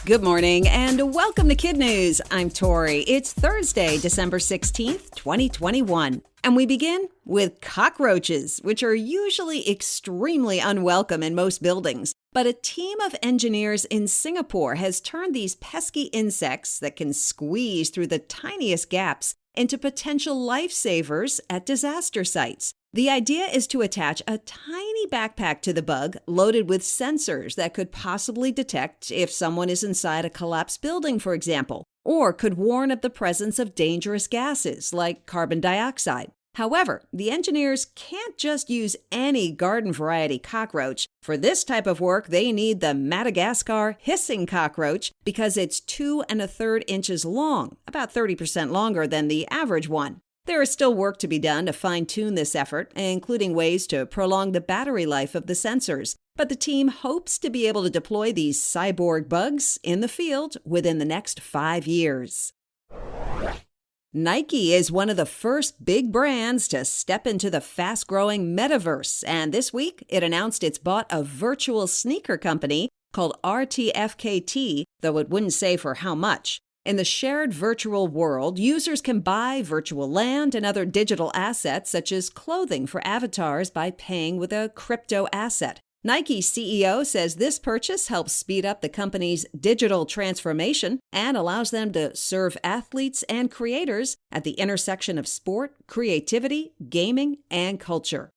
Good morning and welcome to KidNuz. I'm Tori. It's Thursday, December 16th, 2021. And we begin with cockroaches, which are usually extremely unwelcome in most buildings. But a team of engineers in Singapore has turned these pesky insects that can squeeze through the tiniest gaps into potential lifesavers at disaster sites. The idea is to attach a tiny backpack to the bug loaded with sensors that could possibly detect if someone is inside a collapsed building, for example, or could warn of the presence of dangerous gases like carbon dioxide. However, the engineers can't just use any garden variety cockroach. For this type of work, they need the Madagascar hissing cockroach because it's 2 1/3 inches long, about 30% longer than the average one. There is still work to be done to fine-tune this effort, including ways to prolong the battery life of the sensors. But the team hopes to be able to deploy these cyborg bugs in the field within the next 5 years. Nike is one of the first big brands to step into the fast-growing metaverse, and this week it announced it's bought a virtual sneaker company called RTFKT, though it wouldn't say for how much. In the shared virtual world, users can buy virtual land and other digital assets such as clothing for avatars by paying with a crypto asset. Nike's CEO says this purchase helps speed up the company's digital transformation and allows them to serve athletes and creators at the intersection of sport, creativity, gaming, and culture.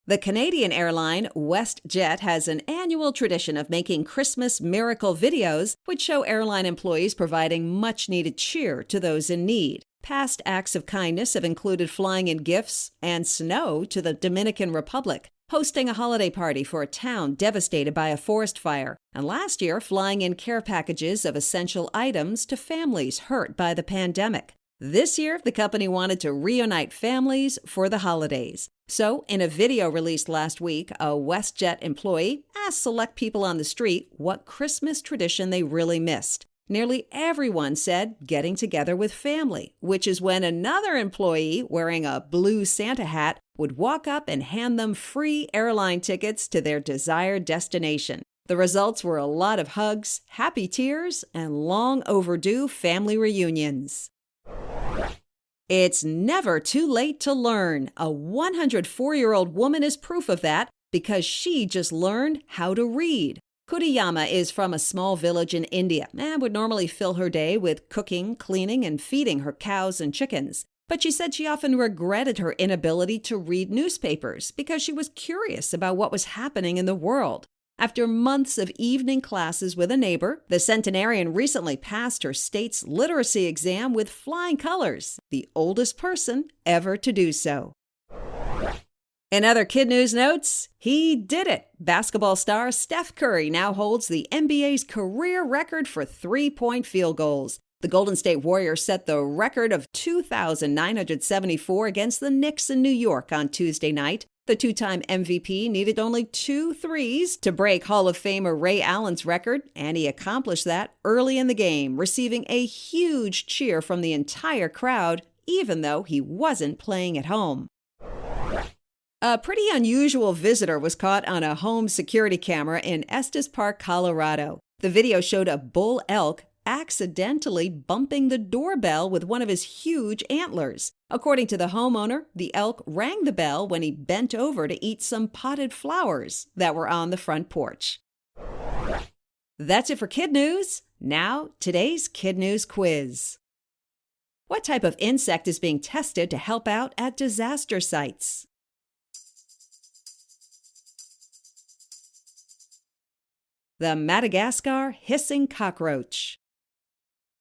The Canadian airline WestJet has an annual tradition of making Christmas miracle videos, which show airline employees providing much-needed cheer to those in need. Past acts of kindness have included flying in gifts and snow to the Dominican Republic, hosting a holiday party for a town devastated by a forest fire, and last year flying in care packages of essential items to families hurt by the pandemic. This year, the company wanted to reunite families for the holidays. So, in a video released last week, a WestJet employee asked select people on the street what Christmas tradition they really missed. Nearly everyone said getting together with family, which is when another employee wearing a blue Santa hat would walk up and hand them free airline tickets to their desired destination. The results were a lot of hugs, happy tears, and long overdue family reunions. It's never too late to learn. A 104-year-old woman is proof of that because she just learned how to read. Kuriyama is from a small village in India and would normally fill her day with cooking, cleaning, and feeding her cows and chickens. But she said she often regretted her inability to read newspapers because she was curious about what was happening in the world. After months of evening classes with a neighbor, the centenarian recently passed her state's literacy exam with flying colors, the oldest person ever to do so. In other KidNuz notes, he did it. Basketball star Steph Curry now holds the NBA's career record for three-point field goals. The Golden State Warriors set the record of 2,974 against the Knicks in New York on Tuesday night. The two-time MVP needed only 2 threes to break Hall of Famer Ray Allen's record, and he accomplished that early in the game, receiving a huge cheer from the entire crowd, even though he wasn't playing at home. A pretty unusual visitor was caught on a home security camera in Estes Park, Colorado. The video showed a bull elk accidentally bumping the doorbell with one of his huge antlers. According to the homeowner, the elk rang the bell when he bent over to eat some potted flowers that were on the front porch. That's it for KidNuz. Now, today's KidNuz quiz. What type of insect is being tested to help out at disaster sites? The Madagascar hissing cockroach.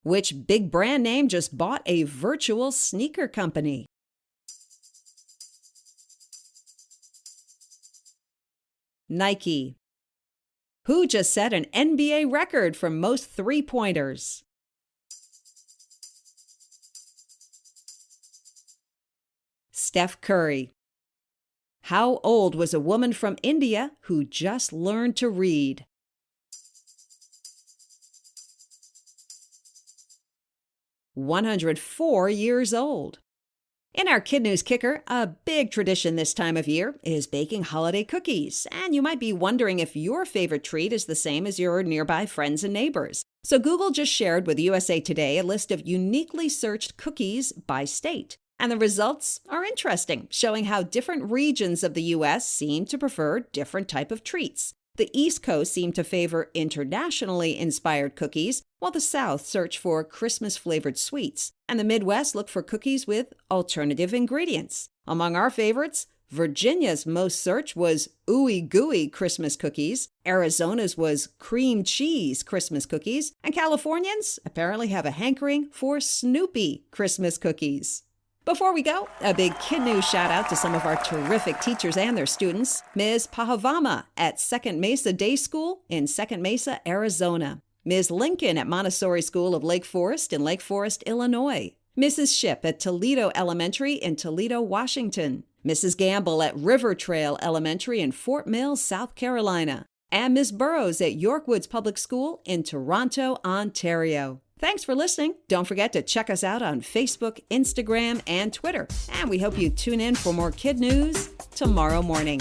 Which big brand name just bought a virtual sneaker company? Nike. Who just set an NBA record for most three-pointers? Steph Curry. How old was a woman from India who just learned to read? 104 years old. In our Kid News Kicker, a big tradition this time of year is baking holiday cookies. And you might be wondering if your favorite treat is the same as your nearby friends and neighbors. So Google just shared with USA Today a list of uniquely searched cookies by state. And the results are interesting, showing how different regions of the U.S. seem to prefer different type of treats. The East Coast seemed to favor internationally inspired cookies, while the South searched for Christmas-flavored sweets, and the Midwest looked for cookies with alternative ingredients. Among our favorites, Virginia's most searched was ooey gooey Christmas cookies, Arizona's was cream cheese Christmas cookies, and Californians apparently have a hankering for Snoopy Christmas cookies. Before we go, a big Kid News shout out to some of our terrific teachers and their students. Ms. Pahavama at Second Mesa Day School in Second Mesa, Arizona. Ms. Lincoln at Montessori School of Lake Forest in Lake Forest, Illinois. Mrs. Ship at Toledo Elementary in Toledo, Washington. Mrs. Gamble at River Trail Elementary in Fort Mill, South Carolina. And Ms. Burrows at Yorkwoods Public School in Toronto, Ontario. Thanks for listening. Don't forget to check us out on Facebook, Instagram, and Twitter. And we hope you tune in for more Kid News tomorrow morning.